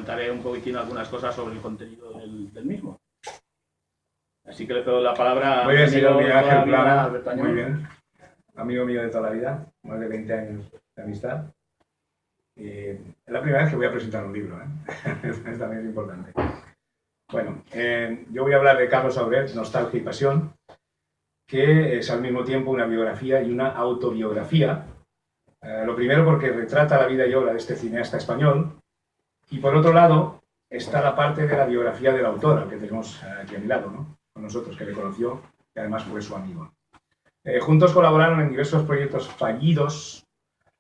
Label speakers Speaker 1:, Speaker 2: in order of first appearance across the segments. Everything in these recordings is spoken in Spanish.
Speaker 1: comentaré un poquitín algunas cosas sobre el contenido del mismo. Así que le cedo la palabra.
Speaker 2: Muy bien, señor Miguel Ángel Plana, muy bien. Amigo mío de toda la vida, más de 20 años de amistad. Y es la primera vez que voy a presentar un libro, ¿eh? También es importante. Bueno, yo voy a hablar de Carlos Sauré, Nostalgia y Pasión, que es al mismo tiempo una biografía y una autobiografía. Lo primero porque retrata la vida y obra de este cineasta español, y por otro lado está la parte de la biografía del autor, al que tenemos aquí a mi lado, ¿no? Con nosotros, que le conoció y además fue su amigo. Juntos colaboraron en diversos proyectos fallidos.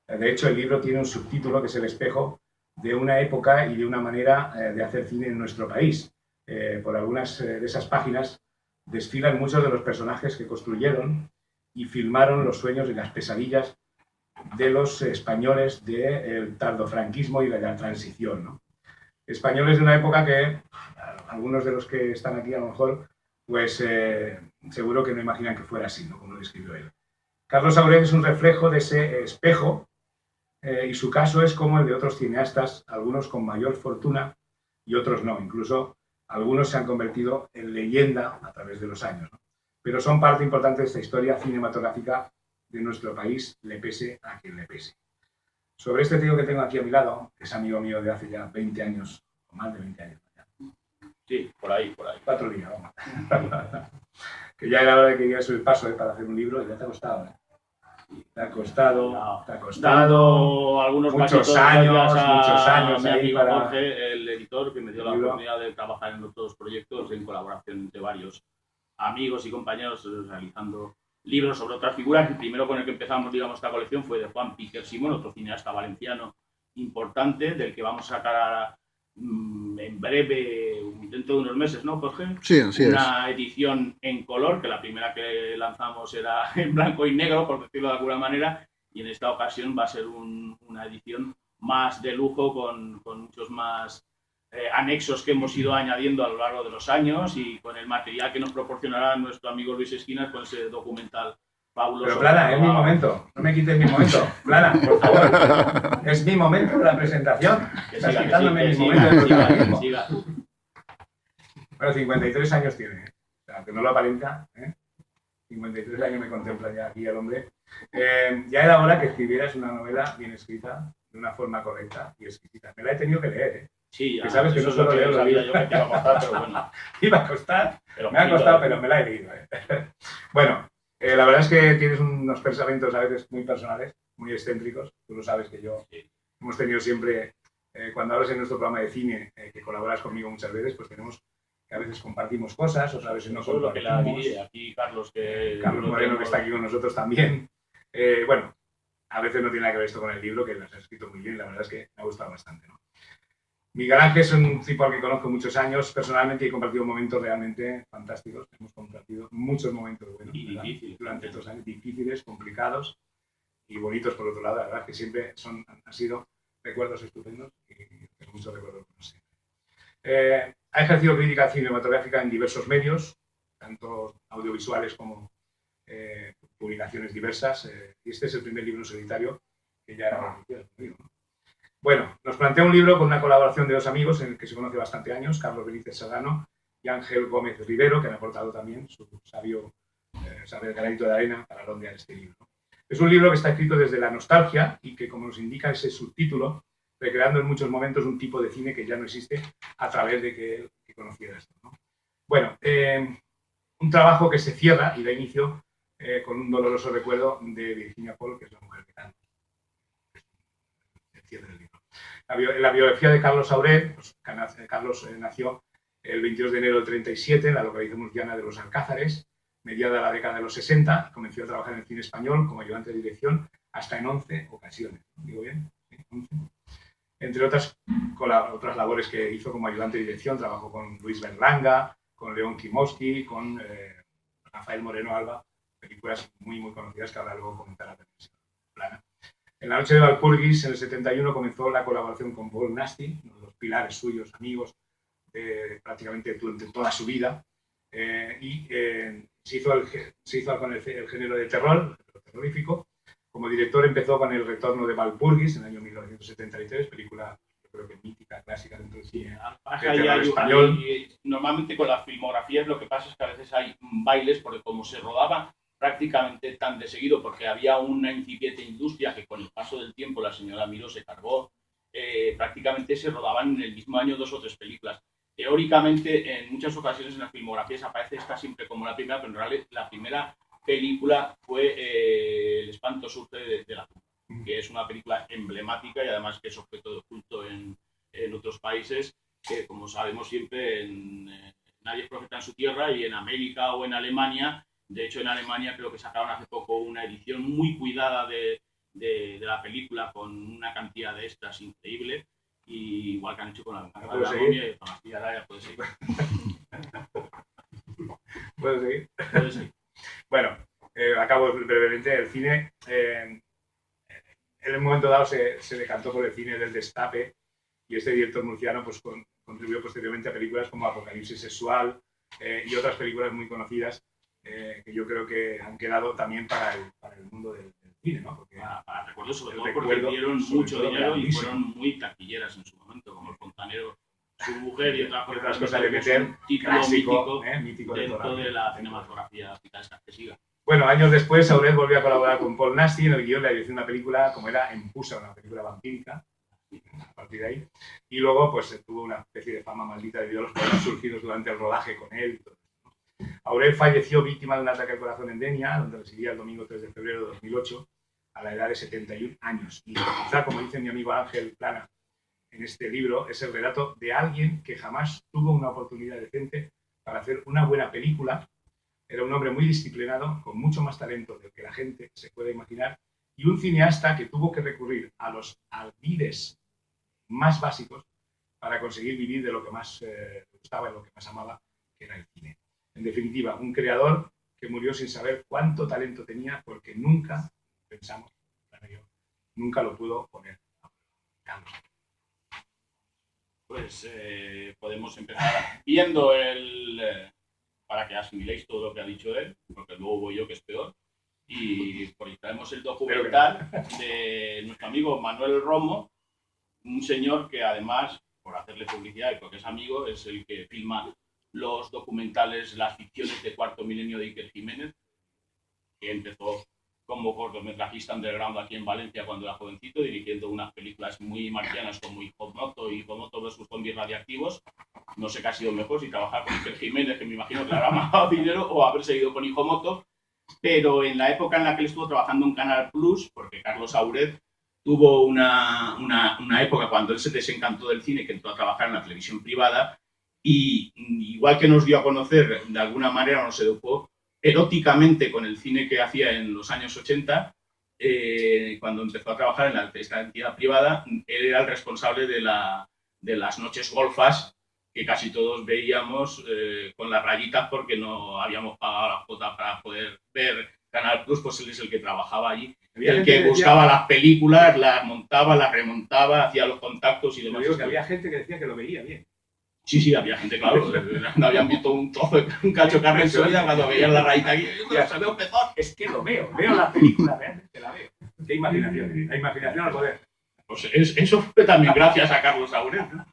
Speaker 2: De hecho, el libro tiene un subtítulo que es El espejo de una época y de una manera de hacer cine en nuestro país. Por algunas de esas páginas desfilan muchos de los personajes que construyeron y filmaron los sueños y las pesadillas de los españoles del tardofranquismo y de la transición, ¿no? Españoles de una época que algunos de los que están aquí a lo mejor, pues seguro que no imaginan que fuera así, ¿no? Como lo describió él. Carlos Sauré es un reflejo de ese espejo y su caso es como el de otros cineastas, algunos con mayor fortuna y otros no. Incluso algunos se han convertido en leyenda a través de los años, ¿no? Pero son parte importante de esta historia cinematográfica de nuestro país, le pese a quien le pese. Sobre este tío que tengo aquí a mi lado, que es amigo mío de hace ya 20 años, o más de 20 años.
Speaker 1: Sí, por ahí.
Speaker 2: 4 días, vamos. Que ya era hora de que dieras el paso para hacer un libro y ya te ha costado, ¿eh? Te ha costado,
Speaker 1: dando algunos
Speaker 2: muchos años
Speaker 1: mi
Speaker 2: ahí
Speaker 1: amigo
Speaker 2: para
Speaker 1: Jorge, el editor, que me dio la oportunidad de trabajar en otros proyectos en colaboración de varios amigos y compañeros realizando libros sobre otras figuras. El primero con el que empezamos, digamos, esta colección fue de Juan Piquer Simón, otro cineasta valenciano importante, del que vamos a sacar en breve, dentro de unos meses, ¿no, Jorge?
Speaker 3: Sí, así es.
Speaker 1: Una edición en color, que la primera que lanzamos era en blanco y negro, por decirlo de alguna manera, y en esta ocasión va a ser una edición más de lujo, con muchos más anexos que hemos ido añadiendo a lo largo de los años, y con el material que nos proporcionará nuestro amigo Luis Esquinas con ese documental fabuloso.
Speaker 2: Pero Plana, es mi momento, no me quites mi momento. Plana, por favor, es mi momento de la presentación. Estás quitándome mi momento de protagonismo. Bueno, 53 años tiene, o sea, que no lo aparenta, ¿eh? 53 años me contempla ya aquí el hombre. Ya era hora que escribieras una novela bien escrita, de una forma correcta y exquisita. Me la he tenido que leer, ¿eh?
Speaker 1: Sí, ya,
Speaker 2: que sabes que no solo leo los libros.
Speaker 1: Yo que te iba a costar, pero bueno.
Speaker 2: Iba a costar, me ha costado, pero me la he leído, ¿eh? Bueno, la verdad es que tienes unos pensamientos a veces muy personales, muy excéntricos. Tú lo sabes que yo hemos tenido siempre, cuando hablas en nuestro programa de cine, que colaboras conmigo muchas veces, pues tenemos que a veces compartimos cosas, otras veces no compartimos.
Speaker 1: Lo que la divide aquí Carlos,
Speaker 2: Carlos Moreno, que está aquí con nosotros también. Bueno, a veces no tiene nada que ver esto con el libro, que lo has escrito muy bien, la verdad es que me ha gustado bastante, ¿no? Miguel Ángel es un tipo al que conozco muchos años personalmente y he compartido momentos realmente fantásticos. Hemos compartido muchos momentos buenos durante estos años, difíciles, complicados y bonitos por otro lado. La verdad es que siempre han sido recuerdos estupendos y tengo muchos recuerdos buenos. Ha ejercido crítica cinematográfica en diversos medios, tanto audiovisuales como publicaciones diversas, y este es el primer libro en solitario que ya era oficial, ¿no? Bueno, nos plantea un libro con una colaboración de dos amigos en el que se conoce bastante años, Carlos Benítez Serrano y Ángel Gómez Rivero, que han aportado también su sabio granito de arena para redondear este libro. Es un libro que está escrito desde la nostalgia y que, como nos indica ese subtítulo, recreando en muchos momentos un tipo de cine que ya no existe a través de que conociera esto, ¿no? Bueno, un trabajo que se cierra y da inicio con un doloroso recuerdo de Virginia Woolf, que es la mujer que canta. El cierre del libro. La biografía de Carlos Sauré, pues, Carlos nació el 22 de enero del 37 en la localidad murciana de Los Alcázares, mediada la década de los 60, comenzó a trabajar en el cine español como ayudante de dirección hasta en 11 ocasiones. ¿Digo bien? ¿Sí? 11. Entre otras labores que hizo como ayudante de dirección, trabajó con Luis Berlanga, con León Kimowski, con Rafael Moreno Alba, películas muy, muy conocidas que ahora luego comentará también Plana. En La noche de Walpurgis, en el 71, comenzó la colaboración con Paul Nasty, uno de los pilares suyos, amigos, prácticamente durante toda su vida, y se hizo con el género de terror, el terrorífico. Como director empezó con El retorno de Walpurgis en el año 1973, película yo creo que mítica, clásica dentro del cine.
Speaker 1: Normalmente con las filmografías lo que pasa es que a veces hay bailes, porque como se rodaba prácticamente tan de seguido, porque había una incipiente industria que con el paso del tiempo la señora Miró se cargó, prácticamente se rodaban en el mismo año 2 o 3 películas. Teóricamente, en muchas ocasiones en las filmografías aparece esta siempre como la primera, pero en realidad la primera película fue El espanto surge de la tumba, que es una película emblemática y además que es objeto de culto en otros países, que como sabemos siempre nadie es profeta en su tierra, y en América o en Alemania, de hecho en Alemania creo que sacaron hace poco una edición muy cuidada de la película con una cantidad de extras increíble, y igual que han hecho con la Venganza de la Momia y con la Tía Araya, puede seguir.
Speaker 2: ¿Puedo seguir?
Speaker 1: Puede seguir.
Speaker 2: Bueno, acabo brevemente. El cine, en el momento dado se decantó por el cine del destape, y este director murciano pues, contribuyó posteriormente a películas como Apocalipsis Sexual y otras películas muy conocidas que yo creo que han quedado también para el mundo del cine, ¿no? Porque
Speaker 1: recuerdo sobre todo porque dieron mucho dinero y fueron muy taquilleras en su momento, como El Fontanero, Su mujer y otras cosas
Speaker 2: de meter
Speaker 1: un título
Speaker 2: clásico,
Speaker 1: mítico dentro de la cinematografía que siga.
Speaker 2: Bueno, años después, Sauret volvió a colaborar con Paul Nasty en el guión de la dirección de una película como era Empusa, una película vampírica, a partir de ahí. Y luego, pues, tuvo una especie de fama maldita debido a los problemas surgidos durante el rodaje con él. Aurel falleció víctima de un ataque al corazón en Denia, donde residía el domingo 3 de febrero de 2008, a la edad de 71 años. Y quizá, como dice mi amigo Ángel Plana en este libro, es el relato de alguien que jamás tuvo una oportunidad decente para hacer una buena película. Era un hombre muy disciplinado, con mucho más talento del que la gente se puede imaginar, y un cineasta que tuvo que recurrir a los alvides más básicos para conseguir vivir de lo que más le gustaba y lo que más amaba, que era el cine. En definitiva, un creador que murió sin saber cuánto talento tenía, porque nunca, pensamos, nunca lo pudo poner a prueba.
Speaker 1: Pues podemos empezar viendo para que asimiléis todo lo que ha dicho él, porque luego voy yo, que es peor, y por traemos el documental de nuestro amigo Manuel Romo, un señor que además, por hacerle publicidad y porque es amigo, es el que filma los documentales, las ficciones de Cuarto Milenio de Iker Jiménez, que empezó como cortometrajista underground aquí en Valencia cuando era jovencito, dirigiendo unas películas muy marcianas como Hijomoto y Hijomoto vs. Zombies Radiactivos. No sé qué ha sido mejor, si trabajar con Iker Jiménez, que me imagino que le habrá mandado dinero, o haber seguido con Hijomoto. Pero en la época en la que él estuvo trabajando en Canal Plus, porque Carlos Sauret tuvo una época cuando él se desencantó del cine, que entró a trabajar en la televisión privada, y igual que nos dio a conocer, de alguna manera nos educó eróticamente con el cine que hacía en los años 80, cuando empezó a trabajar en esta entidad privada, él era el responsable de las noches golfas, que casi todos veíamos con las rayitas porque no habíamos pagado la cuota para poder ver Canal Plus, pues él es el que trabajaba allí, el que buscaba las películas, las montaba, las remontaba, hacía los contactos y demás.
Speaker 2: Digo que había gente que decía que lo veía bien.
Speaker 1: Sí, había gente, claro, no habían visto un trozo, un cacho de carne en su vida cuando veían la rayita aquí.
Speaker 2: Veo un pezón, es que lo veo la película, realmente la veo. Qué imaginación, la imaginación al poder.
Speaker 1: Pues eso fue también gracias a Carlos Sauret, ¿no?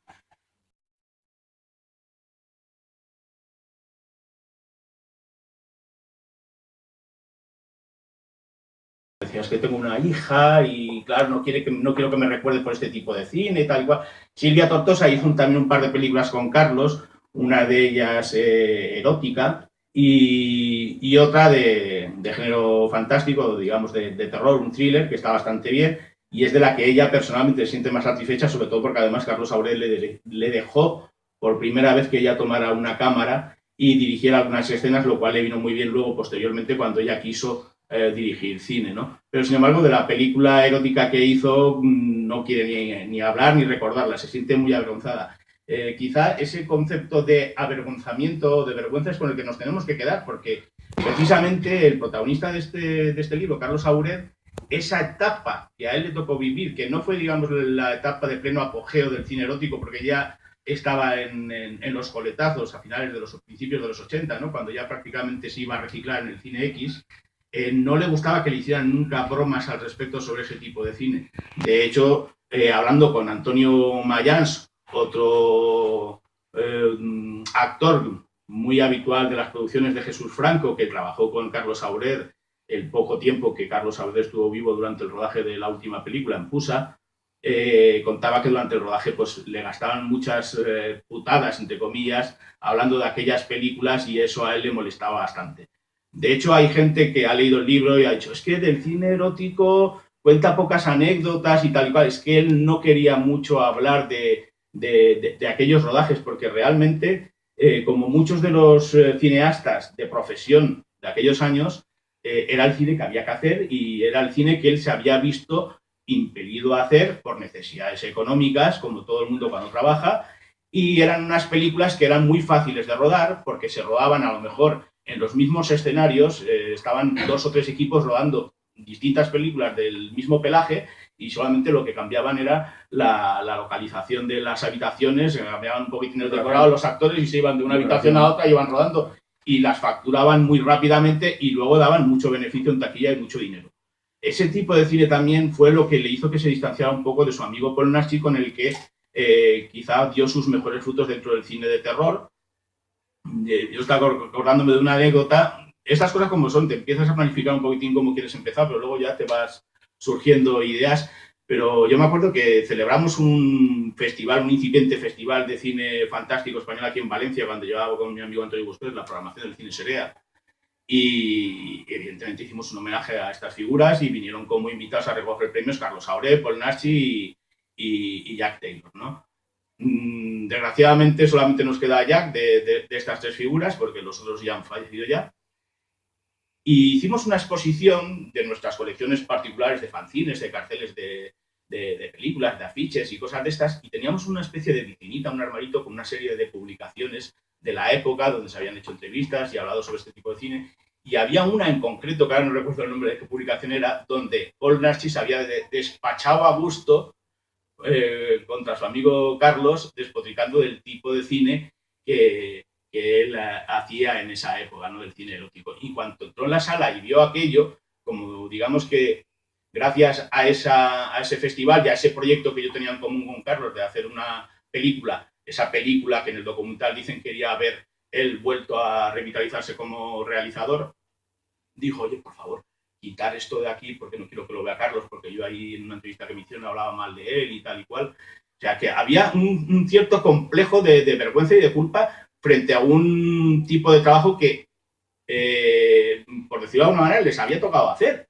Speaker 1: Decías que tengo una hija y claro, no quiero que me recuerde por este tipo de cine y tal y cual. Silvia Tortosa hizo también un par de películas con Carlos, una de ellas erótica y otra de género fantástico, digamos de terror, un thriller que está bastante bien, y es de la que ella personalmente se siente más satisfecha, sobre todo porque además Carlos Sauret le dejó por primera vez que ella tomara una cámara y dirigiera algunas escenas, lo cual le vino muy bien luego posteriormente cuando ella quiso dirigir cine, ¿no? Pero sin embargo de la película erótica que hizo no quiere ni hablar ni recordarla, se siente muy avergonzada. Quizá ese concepto de avergonzamiento o de vergüenza es con el que nos tenemos que quedar, porque precisamente el protagonista de este libro, Carlos Sauret, esa etapa que a él le tocó vivir, que no fue, digamos, la etapa de pleno apogeo del cine erótico, porque ya estaba en los coletazos a principios de los 80, ¿no? Cuando ya prácticamente se iba a reciclar en el cine X, no le gustaba que le hicieran nunca bromas al respecto sobre ese tipo de cine. De hecho, hablando con Antonio Mayans, otro actor muy habitual de las producciones de Jesús Franco, que trabajó con Carlos Sauré el poco tiempo que Carlos Sauré estuvo vivo durante el rodaje de la última película, en Pusa, contaba que durante el rodaje pues, le gastaban muchas putadas, entre comillas, hablando de aquellas películas y eso a él le molestaba bastante. De hecho, hay gente que ha leído el libro y ha dicho, es que del cine erótico cuenta pocas anécdotas y tal y cual. Es que él no quería mucho hablar de aquellos rodajes porque realmente, como muchos de los cineastas de profesión de aquellos años, era el cine que había que hacer y era el cine que él se había visto impedido a hacer por necesidades económicas, como todo el mundo cuando trabaja, y eran unas películas que eran muy fáciles de rodar porque se rodaban a lo mejor en los mismos escenarios, estaban 2 o 3 equipos rodando distintas películas del mismo pelaje y solamente lo que cambiaban era la localización de las habitaciones, cambiaban un poquitín el decorado los actores y se iban de una habitación a otra y iban rodando y las facturaban muy rápidamente y luego daban mucho beneficio en taquilla y mucho dinero. Ese tipo de cine también fue lo que le hizo que se distanciara un poco de su amigo Polnarsky, con el que quizá dio sus mejores frutos dentro del cine de terror. Yo estaba acordándome de una anécdota. Estas cosas como son, te empiezas a planificar un poquitín cómo quieres empezar, pero luego ya te vas surgiendo ideas. Pero yo me acuerdo que celebramos un festival, un incipiente festival de cine fantástico español aquí en Valencia, cuando llevaba con mi amigo Antonio Busquets la programación del cine Serea. Y evidentemente hicimos un homenaje a estas figuras y vinieron como invitados a recoger premios Carlos Sauré, Paul Naschy y Jack Taylor, ¿no? Desgraciadamente solamente nos queda Jack de estas 3 figuras porque los otros ya han fallecido ya. Y hicimos una exposición de nuestras colecciones particulares de fanzines, de carteles de películas, de afiches y cosas de estas, y teníamos una especie de vicinita, un armarito con una serie de publicaciones de la época donde se habían hecho entrevistas y hablado sobre este tipo de cine. Y había una en concreto, que ahora no recuerdo el nombre de qué publicación era, donde Paul Naschy se había despachado a gusto contra su amigo Carlos, despotricando del tipo de cine que él hacía en esa época, ¿no? Del cine erótico. Y cuando entró en la sala y vio aquello, como digamos que gracias a ese festival y a ese proyecto que yo tenía en común con Carlos de hacer una película, esa película que en el documental dicen que quería haber él vuelto a revitalizarse como realizador, dijo, oye, por favor, quitar esto de aquí porque no quiero que lo vea Carlos, porque yo ahí en una entrevista que me hicieron hablaba mal de él y tal y cual. O sea, que había un cierto complejo de vergüenza y de culpa frente a un tipo de trabajo que, por decirlo de alguna manera, les había tocado hacer.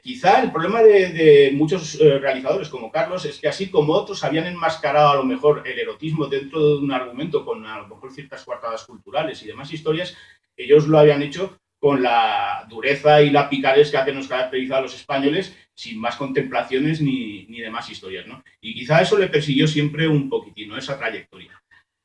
Speaker 1: Quizá el problema de muchos realizadores como Carlos es que así como otros habían enmascarado a lo mejor el erotismo dentro de un argumento con a lo mejor ciertas coartadas culturales y demás historias, ellos lo habían hecho con la dureza y la picaresca que nos caracteriza a los españoles, sin más contemplaciones ni demás historias, ¿no? Y quizá eso le persiguió siempre un poquitín, ¿no? Esa trayectoria.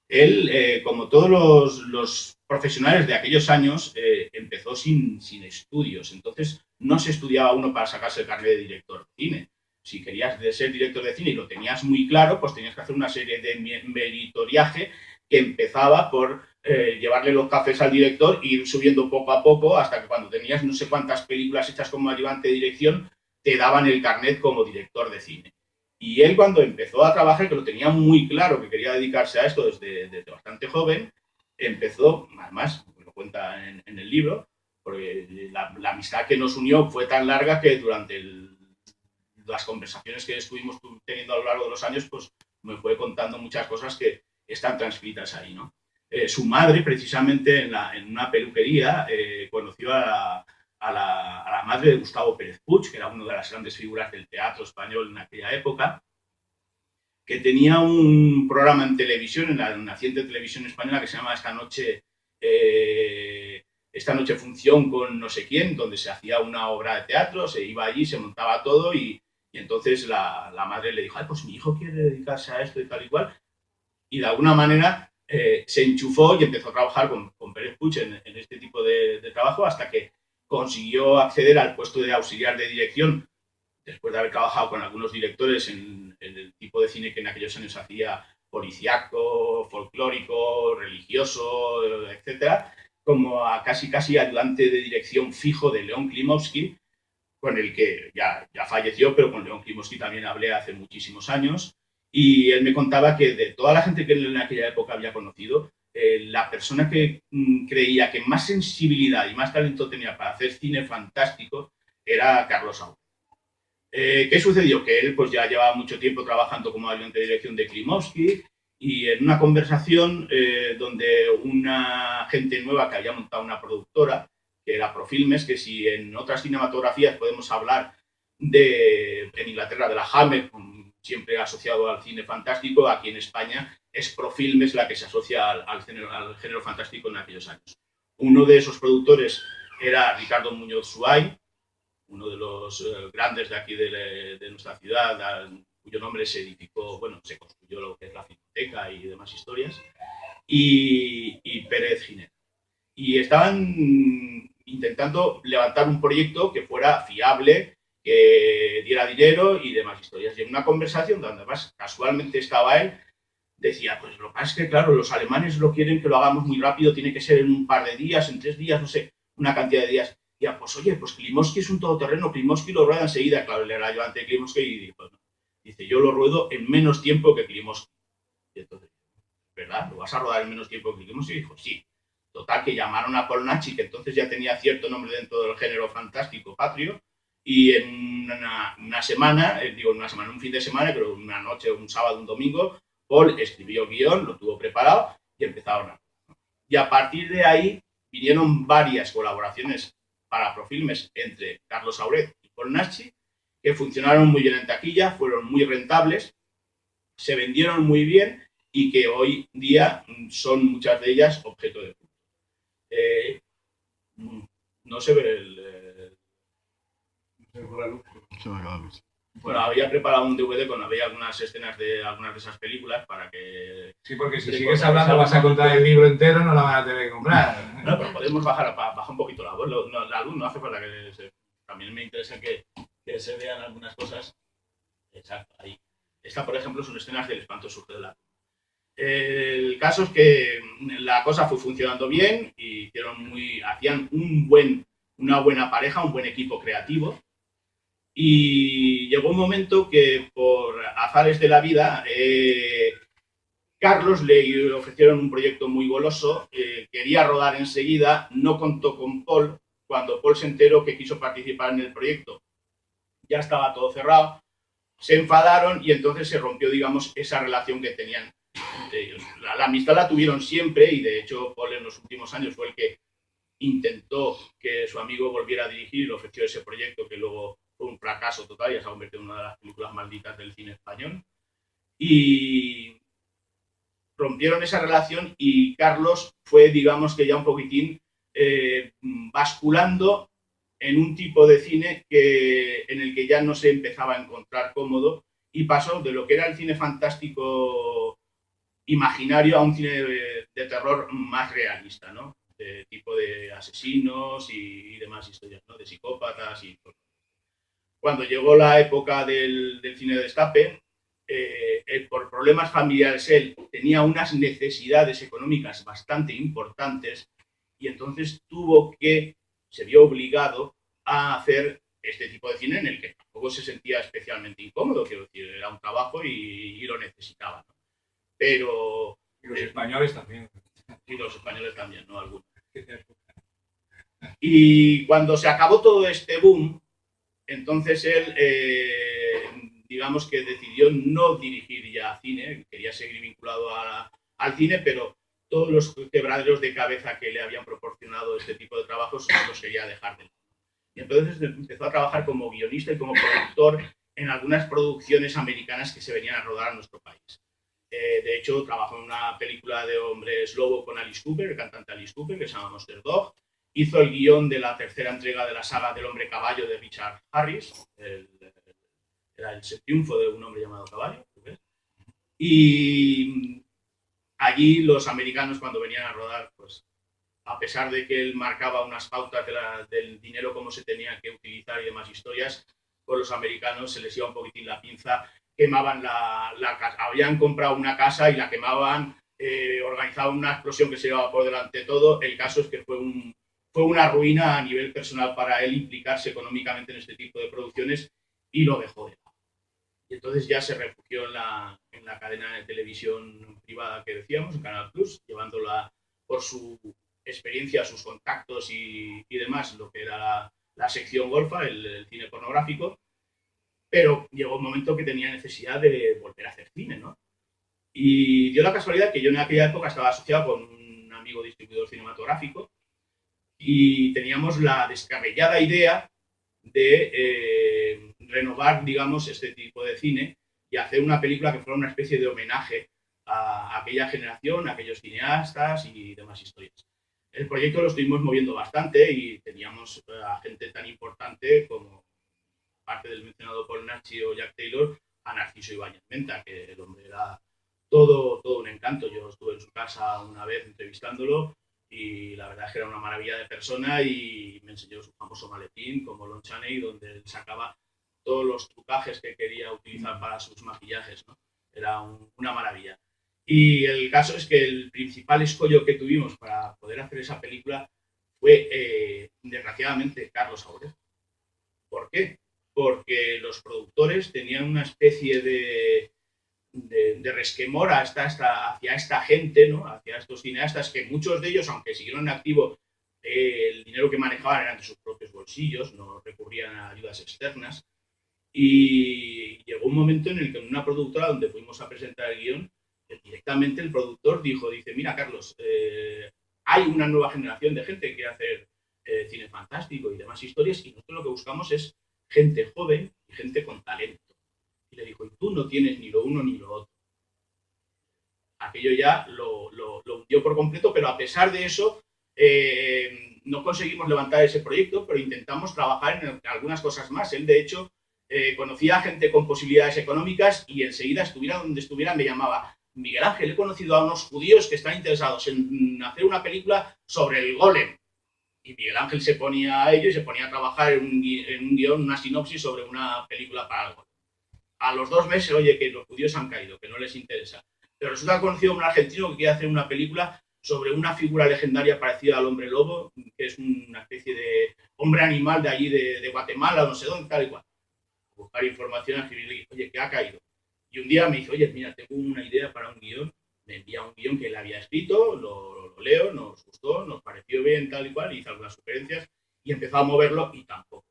Speaker 1: Él, como todos los profesionales de aquellos años, empezó sin estudios. Entonces, no se estudiaba uno para sacarse el carnet de director de cine. Si querías ser director de cine y lo tenías muy claro, pues tenías que hacer una serie de meritoriaje que empezaba por llevarle los cafés al director e ir subiendo poco a poco hasta que cuando tenías no sé cuántas películas hechas como ayudante de dirección, te daban el carnet como director de cine. Y él cuando empezó a trabajar, que lo tenía muy claro que quería dedicarse a esto desde bastante joven, empezó, además, lo cuenta en el libro, porque la amistad que nos unió fue tan larga que durante las conversaciones que estuvimos teniendo a lo largo de los años, pues me fue contando muchas cosas que están transcritas ahí, ¿no? Su madre, precisamente, en una peluquería, conoció a la madre de Gustavo Pérez Puig, que era una de las grandes figuras del teatro español en aquella época, que tenía un programa en televisión, en la naciente televisión española, que se llama Esta noche función con no sé quién, donde se hacía una obra de teatro, se iba allí, se montaba todo y entonces la madre le dijo, ay, pues mi hijo quiere dedicarse a esto y tal y cual. Y de alguna manera se enchufó y empezó a trabajar con Pérez Puig en este tipo de trabajo hasta que consiguió acceder al puesto de auxiliar de dirección después de haber trabajado con algunos directores en el tipo de cine que en aquellos años hacía policíaco, folclórico, religioso, etcétera, como a casi ayudante de dirección fijo de León Klimovsky, con el que ya falleció, pero con León Klimovsky también hablé hace muchísimos años, y él me contaba que de toda la gente que él en aquella época había conocido, la persona que creía que más sensibilidad y más talento tenía para hacer cine fantástico era Carlos Saura. ¿Qué sucedió? Que él pues ya llevaba mucho tiempo trabajando como ayudante de dirección de Klimovsky, y en una conversación donde una gente nueva que había montado una productora, que era Profilmes, que si en otras cinematografías podemos hablar en Inglaterra de la Hammer, siempre asociado al cine fantástico, aquí en España es Profilmes la que se asocia al género fantástico en aquellos años. Uno de esos productores era Ricardo Muñoz Suay, uno de los grandes de aquí de nuestra ciudad, cuyo nombre se edificó, bueno, se construyó lo que es la Filmoteca y demás historias, y Pérez Giner. Y estaban intentando levantar un proyecto que fuera fiable, que diera dinero y demás historias. Y en una conversación donde además casualmente estaba él, decía, pues lo que pasa es que, claro, los alemanes lo quieren que lo hagamos muy rápido, tiene que ser en un par de días, en 3 días, no sé, una cantidad de días. Y ya, pues oye, pues Klimovsky es un todoterreno, Klimovsky lo rueda enseguida. Claro, él era ayudante de Klimovsky y dijo, no. Dice, yo lo ruedo en menos tiempo que Klimovsky. Y entonces, ¿verdad? ¿Lo vas a rodar en menos tiempo que Klimovsky? Y dijo, sí. Total, que llamaron a Polnachi, que entonces ya tenía cierto nombre dentro del género fantástico patrio, y en una semana, un fin de semana, pero una noche, un sábado, un domingo, Paul escribió el guión, lo tuvo preparado y empezaron a... Y a partir de ahí vinieron varias colaboraciones para Profilmes entre Carlos Sauret y Polnachi, que funcionaron muy bien en taquilla, fueron muy rentables, se vendieron muy bien y que hoy día son muchas de ellas objeto de culto. No se ve Bueno, había preparado un DVD con algunas escenas de algunas de esas películas para que...
Speaker 2: Sí, porque si sigues hablando vas a contar el libro entero, no la van a tener que comprar.
Speaker 1: No, pero podemos bajar un poquito la voz. La luz no hace falta que se... También me interesa que se vean algunas cosas. Exacto, ahí. Esta, por ejemplo, son escenas del espanto surge de la... El caso es que la cosa fue funcionando bien y hacían una buena pareja, un buen equipo creativo. Y llegó un momento que, por azares de la vida, Carlos le ofrecieron un proyecto muy goloso, quería rodar enseguida, no contó con Paul. Cuando Paul se enteró que quiso participar en el proyecto, ya estaba todo cerrado, se enfadaron y entonces se rompió, digamos, esa relación que tenían entre ellos. La amistad la tuvieron siempre y, de hecho, Paul en los últimos años fue el que intentó que su amigo volviera a dirigir y le ofreció ese proyecto que luego fue un fracaso total, ya se ha convertido en una de las películas malditas del cine español. Y rompieron esa relación y Carlos fue, digamos que ya un poquitín basculando en un tipo de cine en el que ya no se empezaba a encontrar cómodo, y pasó de lo que era el cine fantástico imaginario a un cine de terror más realista, ¿no? De tipo de asesinos y demás historias, ¿no? De psicópatas y todo. Cuando llegó la época del cine de destape, por problemas familiares él tenía unas necesidades económicas bastante importantes y entonces se vio obligado a hacer este tipo de cine en el que tampoco se sentía especialmente incómodo, quiero decir, era un trabajo y lo necesitaba, ¿no? Pero...
Speaker 2: Y los españoles también.
Speaker 1: Y los españoles también, ¿no? Algunos. Y cuando se acabó todo este boom, entonces él, digamos que decidió no dirigir ya cine, quería seguir vinculado al cine, pero todos los quebraderos de cabeza que le habían proporcionado este tipo de trabajos los quería dejar de lado. Y entonces empezó a trabajar como guionista y como productor en algunas producciones americanas que se venían a rodar a nuestro país. De hecho, trabajó en una película de hombres lobo con Alice Cooper, el cantante Alice Cooper, que se llama Monster Dog. Hizo el guión de la tercera entrega de la saga del hombre caballo de Richard Harris. Era el triunfo de un hombre llamado caballo. ¿Ves? Y allí los americanos, cuando venían a rodar, pues a pesar de que él marcaba unas pautas del dinero, cómo se tenía que utilizar y demás historias, pues los americanos se les iba un poquitín la pinza, quemaban la casa. Habían comprado una casa y la quemaban, organizaban una explosión que se llevaba por delante de todo. El caso es que fue fue una ruina a nivel personal para él implicarse económicamente en este tipo de producciones y lo dejó de lado. Y entonces ya se refugió en la cadena de televisión privada que decíamos, en Canal Plus, llevándola por su experiencia, sus contactos y demás, lo que era la sección golfa, el cine pornográfico, pero llegó un momento que tenía necesidad de volver a hacer cine, ¿no? Y dio la casualidad que yo en aquella época estaba asociado con un amigo distribuidor cinematográfico y teníamos la descabellada idea de renovar, digamos, este tipo de cine y hacer una película que fuera una especie de homenaje a aquella generación, a aquellos cineastas y demás historias. El proyecto lo estuvimos moviendo bastante y teníamos a gente tan importante como parte del mencionado Paul Naschy o Jack Taylor, a Narciso Ibáñez Menta, que el hombre era todo un encanto. Yo estuve en su casa una vez entrevistándolo y la verdad es que era una maravilla de persona y me enseñó su famoso maletín como Lon Chaney, donde él sacaba todos los trucajes que quería utilizar para sus maquillajes, ¿no? Era una maravilla. Y el caso es que el principal escollo que tuvimos para poder hacer esa película fue, desgraciadamente, Carlos Saura. ¿Por qué? Porque los productores tenían una especie de resquemor hacia esta gente, ¿no? Hacia estos cineastas que muchos de ellos, aunque siguieron en activo, el dinero que manejaban era de sus propios bolsillos, no recurrían a ayudas externas. Y llegó un momento en el que en una productora donde fuimos a presentar el guión, directamente el productor dice, mira Carlos, hay una nueva generación de gente que quiere hacer cine fantástico y demás historias y nosotros lo que buscamos es gente joven y gente con talento. Y le dijo, y tú no tienes ni lo uno ni lo otro. Aquello ya lo hundió por completo, pero a pesar de eso, no conseguimos levantar ese proyecto, pero intentamos trabajar en algunas cosas más. Él, de hecho, conocía a gente con posibilidades económicas y enseguida, estuviera donde estuviera, me llamaba, Miguel Ángel, he conocido a unos judíos que están interesados en hacer una película sobre el golem. Y Miguel Ángel se ponía a ello y se ponía a trabajar en un guión, una sinopsis sobre una película para el golem. A los 2 meses, oye, que los judíos han caído, que no les interesa. Pero resulta que ha conocido a un argentino que quiere hacer una película sobre una figura legendaria parecida al hombre lobo, que es una especie de hombre animal de allí, de Guatemala, no sé dónde, tal y cual. Buscar información, escribirle, oye, que ha caído. Y un día me dice, oye, mira, tengo una idea para un guión. Me envía un guión que él había escrito, lo leo, nos gustó, nos pareció bien, tal y cual, hice algunas sugerencias y empezó a moverlo y tampoco.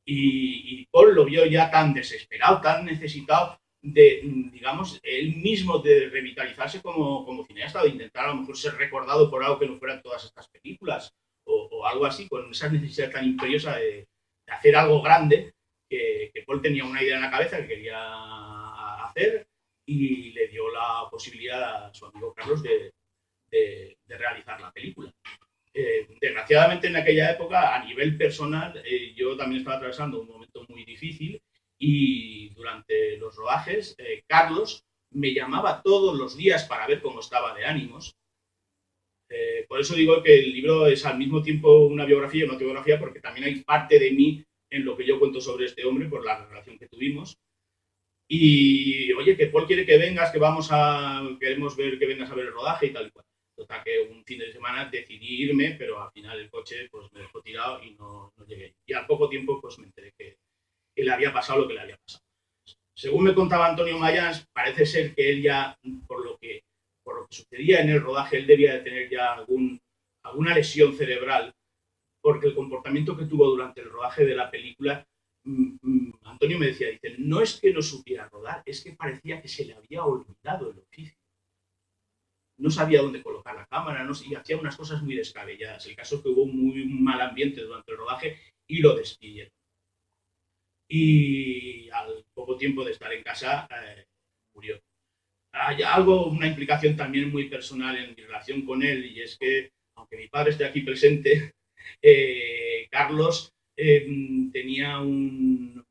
Speaker 1: Y Paul lo vio ya tan desesperado, tan necesitado de, digamos, él mismo de revitalizarse como cineasta, de intentar a lo mejor ser recordado por algo que no fueran todas estas películas o algo así, con esa necesidad tan imperiosa de hacer algo grande, que Paul tenía una idea en la cabeza que quería hacer y le dio la posibilidad a su amigo Carlos de realizar la película. Desgraciadamente en aquella época, a nivel personal, yo también estaba atravesando un momento muy difícil y durante los rodajes, Carlos me llamaba todos los días para ver cómo estaba de ánimos. Por eso digo que el libro es al mismo tiempo una biografía y una autobiografía, porque también hay parte de mí en lo que yo cuento sobre este hombre por la relación que tuvimos. Y, oye, que Paul quiere que vengas, queremos ver que vengas a ver el rodaje y tal y cual. Total, que un fin de semana decidí irme, pero al final el coche pues me dejó tirado y no llegué. Y al poco tiempo pues me enteré que le había pasado lo que le había pasado. Según me contaba Antonio Mayans, parece ser que él ya, por lo que sucedía en el rodaje, él debía de tener ya alguna lesión cerebral, porque el comportamiento que tuvo durante el rodaje de la película, Antonio me decía, dice, no es que no supiera rodar, es que parecía que se le había olvidado el oficio. No sabía dónde colocar la cámara, y hacía unas cosas muy descabelladas. El caso es que hubo un muy mal ambiente durante el rodaje y lo despidieron. Y al poco tiempo de estar en casa, murió. Hay una implicación también muy personal en mi relación con él, y es que, aunque mi padre esté aquí presente, Carlos tenía un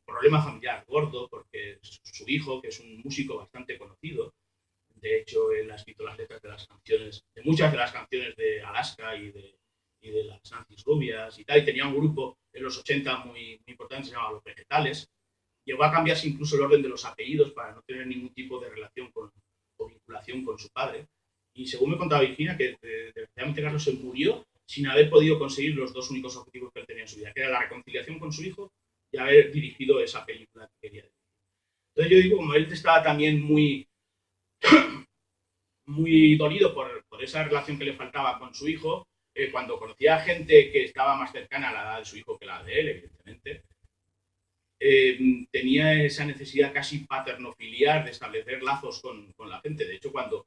Speaker 1: problema familiar gordo, porque su hijo, que es un músico bastante conocido, de hecho él ha escrito las letras de muchas de las canciones de Alaska y de las Nancy's Rubias y tal, y tenía un grupo en los 80 muy importante, se llamaba Los Vegetales. Llegó a cambiarse incluso el orden de los apellidos para no tener ningún tipo de relación o vinculación con su padre. Y según me contaba Virginia, que desgraciadamente Carlos se murió sin haber podido conseguir los dos únicos objetivos que él tenía en su vida, que era la reconciliación con su hijo y haber dirigido esa película que quería dirigir. Entonces yo digo, como él estaba también muy dolido por esa relación que le faltaba con su hijo, cuando conocía a gente que estaba más cercana a la edad de su hijo que la de él, evidentemente, tenía esa necesidad casi paternofiliar de establecer lazos con la gente. De hecho, cuando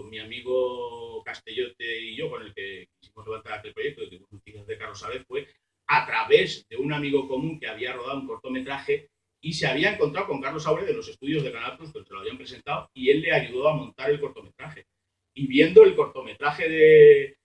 Speaker 1: mi amigo Castellote y yo, con el que quisimos levantar aquel proyecto de Noticias de Carlos Ares, fue a través de un amigo común que había rodado un cortometraje y se había encontrado con Carlos Aure de los estudios de Canal Plus, que se lo habían presentado, y él le ayudó a montar el cortometraje. Y viendo el cortometraje de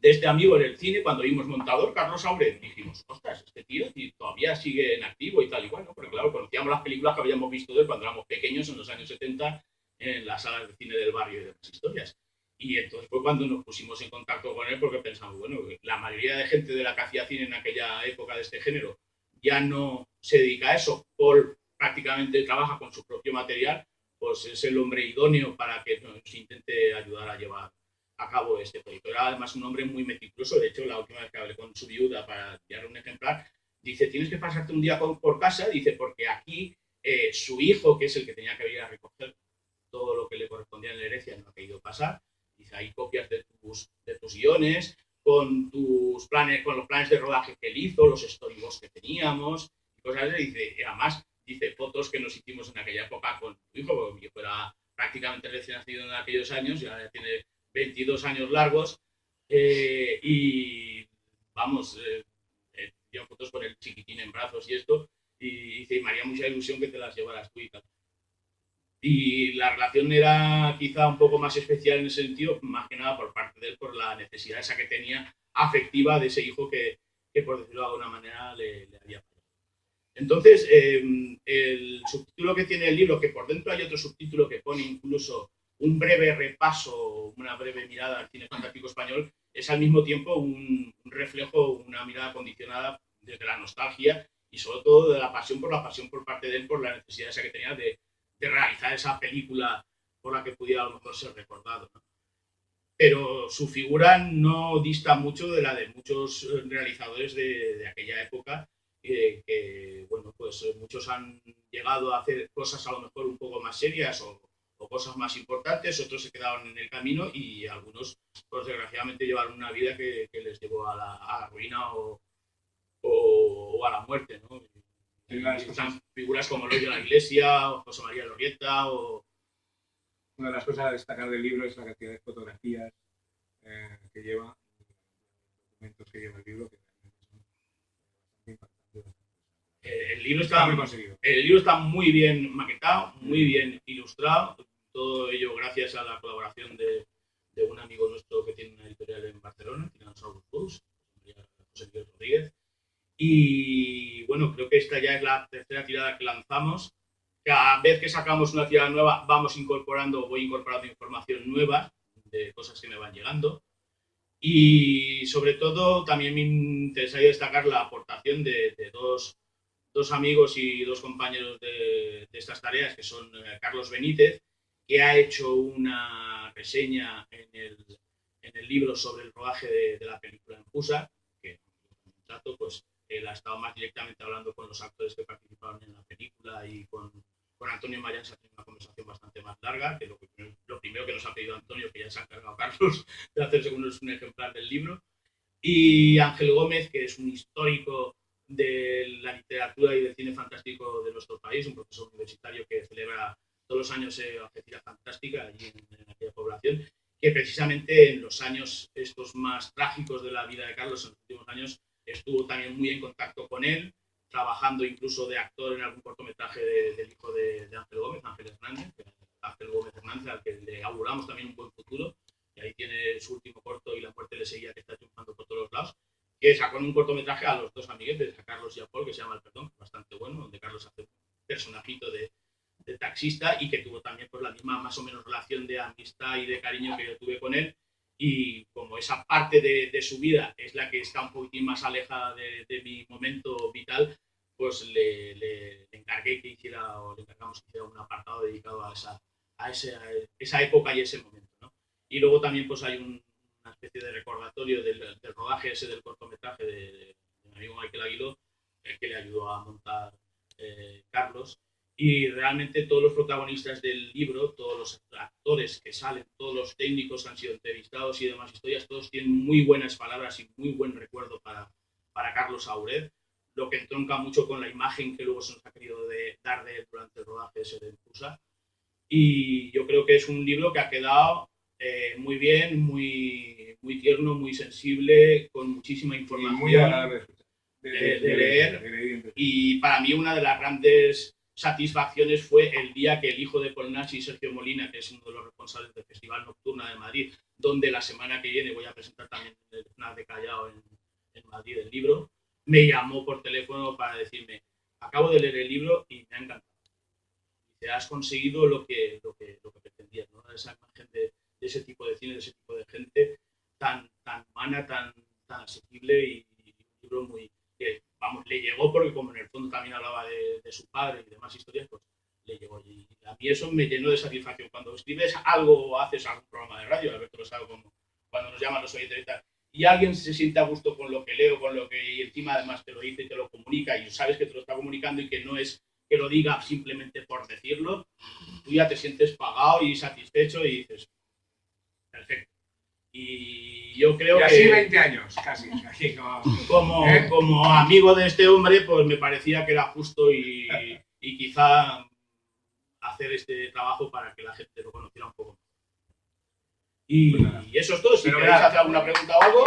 Speaker 1: este amigo en el cine, cuando vimos Montador, Carlos Aure, dijimos, ostras, este tío todavía sigue en activo y tal y cual, ¿no? Porque claro, conocíamos las películas que habíamos visto de él cuando éramos pequeños en los años 70 en las salas de cine del barrio y de las historias. Y entonces fue cuando nos pusimos en contacto con él porque pensamos, bueno, la mayoría de gente de la que hacía cine en aquella época de este género ya no se dedica a eso, Paul prácticamente trabaja con su propio material, pues es el hombre idóneo para que nos intente ayudar a llevar a cabo este proyecto. Era además un hombre muy meticuloso. De hecho, la última vez que hablé con su viuda para enviar un ejemplar, dice, tienes que pasarte un día por casa, dice, porque aquí su hijo, que es el que tenía que venir a recoger todo lo que le correspondía en la herencia, no ha querido pasar. Dice, hay copias de tus guiones, con tus planes, con los planes de rodaje que él hizo, los storyboards que teníamos, y cosas así. Dice, y además, dice, fotos que nos hicimos en aquella época con tu hijo, porque mi hijo era prácticamente recién nacido en aquellos años, y ahora tiene 22 años largos, y vamos, yo fotos con el chiquitín en brazos y esto, y dice, me haría mucha ilusión que te las llevaras tú y tal. Y la relación era quizá un poco más especial en ese sentido, más que nada por parte de él, por la necesidad esa que tenía afectiva de ese hijo que por decirlo de alguna manera, le había fallado. Entonces, el subtítulo que tiene el libro, que por dentro hay otro subtítulo que pone incluso un breve repaso, una breve mirada al cine fantástico español, es al mismo tiempo un reflejo, una mirada condicionada desde la nostalgia y sobre todo de la pasión por parte de él, por la necesidad esa que tenía de realizar esa película por la que pudiera a lo mejor ser recordado, ¿no? Pero su figura no dista mucho de la de muchos realizadores de aquella época, que bueno, pues muchos han llegado a hacer cosas a lo mejor un poco más serias o cosas más importantes, otros se quedaron en el camino y algunos, pues desgraciadamente, llevaron una vida que les llevó a la ruina o a la muerte, ¿no? Están figuras como Eloy de la Iglesia, o José María Lorrieta, o...
Speaker 2: Una de las cosas a destacar del libro es la cantidad de fotografías que lleva, documentos que lleva el libro, que realmente son bastante impactantes.
Speaker 1: El libro está muy conseguido. El libro está muy bien maquetado, muy bien ilustrado, todo ello gracias a la colaboración de un amigo nuestro que tiene una editorial en Barcelona, Tyrannosaurus Books, José Miguel Rodríguez. Y bueno, creo que esta ya es la tercera tirada que lanzamos. Cada vez que sacamos una tirada nueva voy incorporando información nueva de cosas que me van llegando. Y sobre todo también me interesaría destacar la aportación de dos amigos y dos compañeros de estas tareas, que son Carlos Benítez, que ha hecho una reseña en el libro sobre el rodaje de la película en Fusa, que trato, pues él ha estado más directamente hablando con los actores que participaron en la película y con Antonio Mayans ha tenido una conversación bastante más larga, que lo primero que nos ha pedido Antonio, que ya se ha encargado Carlos de hacerse un ejemplar del libro, y Ángel Gómez, que es un histórico de la literatura y del cine fantástico de nuestro país, un profesor universitario que celebra todos los años Algeciras Fantástica allí en aquella población, que precisamente en los años estos más trágicos de la vida de Carlos, en los últimos años, estuvo también muy en contacto con él, trabajando incluso de actor en algún cortometraje del hijo de Ángel Gómez, Ángel Hernández, al que le auguramos también un buen futuro, y ahí tiene su último corto, Y la muerte le seguía, que está triunfando por todos los lados, que sacó en un cortometraje a los dos amiguetes, a Carlos y a Paul, que se llama El Perdón, bastante bueno, donde Carlos hace un personajito de taxista y que tuvo también pues, la misma más o menos relación de amistad y de cariño que yo tuve con él. Y como esa parte de su vida es la que está un poquitín más alejada de mi momento vital, pues le encargué que hiciera, o le encargamos que hiciera un apartado dedicado a esa época y ese momento, ¿no? Y luego también pues hay unas especie de recordatorio del rodaje ese del cortometraje de mi amigo Michael Aguiló, que le ayudó a montar Carlos. Y realmente todos los protagonistas del libro, todos los actores que salen, todos los técnicos que han sido entrevistados y demás historias, todos tienen muy buenas palabras y muy buen recuerdo para Carlos Saúrez, lo que entronca mucho con la imagen que luego se nos ha querido dar de él durante el rodaje ese de Pusa. Y yo creo que es un libro que ha quedado muy bien, muy tierno, muy sensible, con muchísima información,
Speaker 2: muy agradable
Speaker 1: de leer. Y para mí una de las grandes satisfacciones fue el día que el hijo de Polnachi, Sergio Molina, que es uno de los responsables del Festival Nocturna de Madrid, donde la semana que viene voy a presentar también el FNAC de Callao en Madrid el libro, me llamó por teléfono para decirme: acabo de leer el libro y me ha encantado. Te has conseguido lo que pretendías, ¿no? Esa imagen de ese tipo de cine, de ese tipo de gente tan humana, tan asequible, y un libro muy que, vamos, le llegó porque como en el fondo también hablaba de su padre y demás historias, pues le llegó. Y a mí eso me llenó de satisfacción. Cuando escribes algo o haces algún programa de radio, Alberto lo sabe, como cuando nos llaman los oyentes y tal, y alguien se siente a gusto con lo que leo, con lo que, y encima además te lo dice y te lo comunica, y sabes que te lo está comunicando y que no es que lo diga simplemente por decirlo, tú ya te sientes pagado y satisfecho y dices, perfecto. Y yo creo que...
Speaker 2: Y así 20 años, casi.
Speaker 1: Como amigo de este hombre, pues me parecía que era justo y quizá hacer este trabajo para que la gente lo conociera un poco. Y eso es todo. Si queréis hacer alguna pregunta o algo...